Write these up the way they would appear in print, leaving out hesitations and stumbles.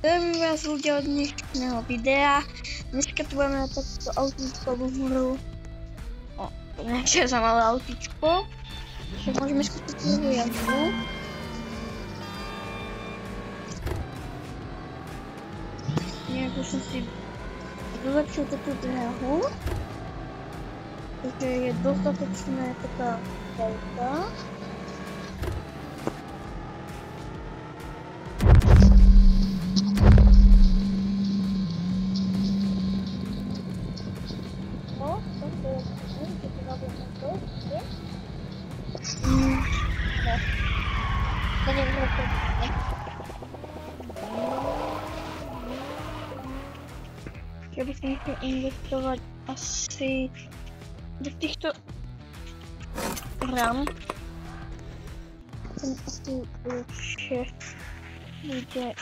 Zdravím vás ľudia od dnešného videa. Dneska tu budeme na takto autíčkovú hru. O, konečne som malé autíčko. Však môžeme skúsiť prvú jazdu. Nejak už som si dolepšil túto dráhu. Takže je dostatočná taká veľká. Ja by som chcel investovať asi do týchto ram. Ten asi lepšie bude.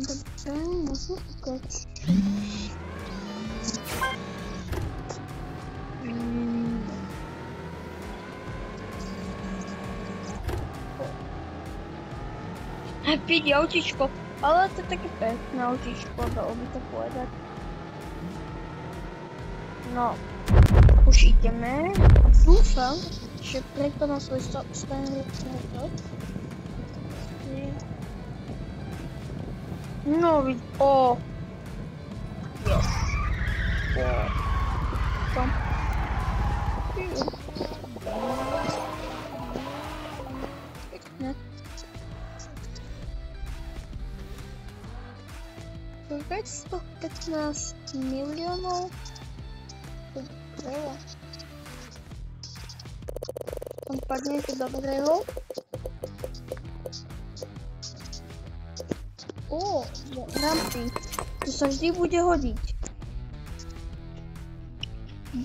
Dobrze, można ukończyć. Vidí autíčko, ale to je také pekné autíčko, dalo by to povedať. No, už ideme a dúfam, že preto na svoj stane rok. No, o! Yes. Tam. Pekne. 515 miliónov. To je veľa. Tam padne to dobrého. Ó, rampy. To sa vždy bude hodiť.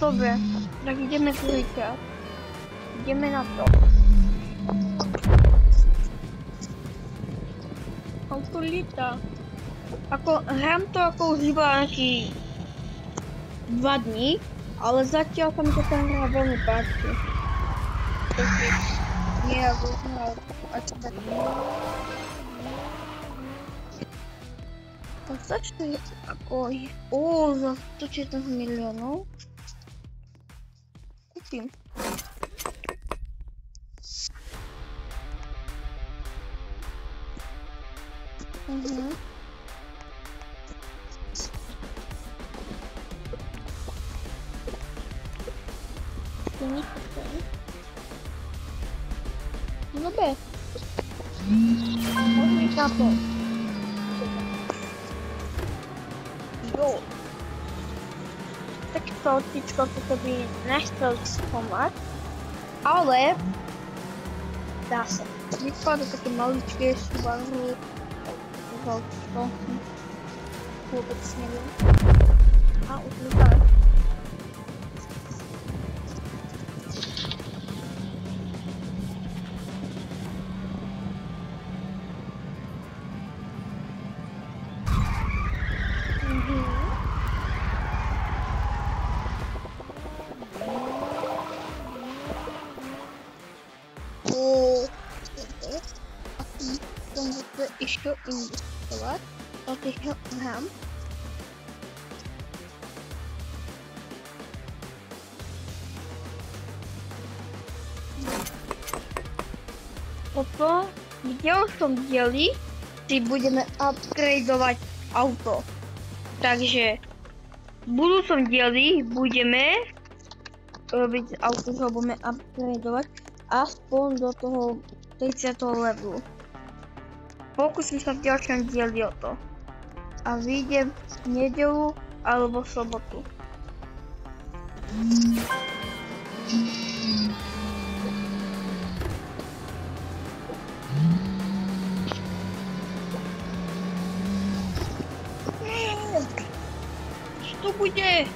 Dobre, tak ideme druhýkrát. Ideme na to. Auto líta. Hrám to ako už iba nejaký 2 dní, ale zatiaľ sa mi to tam hra veľmi páči. Takže nie ako hral až tak. Tak začne ako je. Za 116 miliónov. Kúpim. Dobre. Môžeme ísť na to. Jo. Takéto autíčko toto by nechcel skomať, ale dá sa. Vypadá také maličké Subaru. Autíčko. Vôbec neviem. A už vypadá. Ešte investovať do týchto ram. Potom v ďalšom dieli si budeme upgradeovať auto. Takže v budúcom dieli budeme robiť auto, že ho budeme upgradeovať aspoň do toho 30. levelu. Pokúsim sa v ďalšom dieli o to. A vyjdem v nedeľu alebo v sobotu. Čo to bude?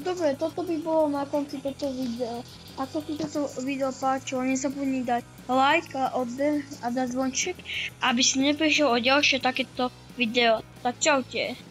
dobre, toto by bolo na konci toto video. Ak sa ti toto video páčilo, nezabudni dať like a odber a dať zvonček, aby si neprišiel o ďalšie takéto video. Tak čaute.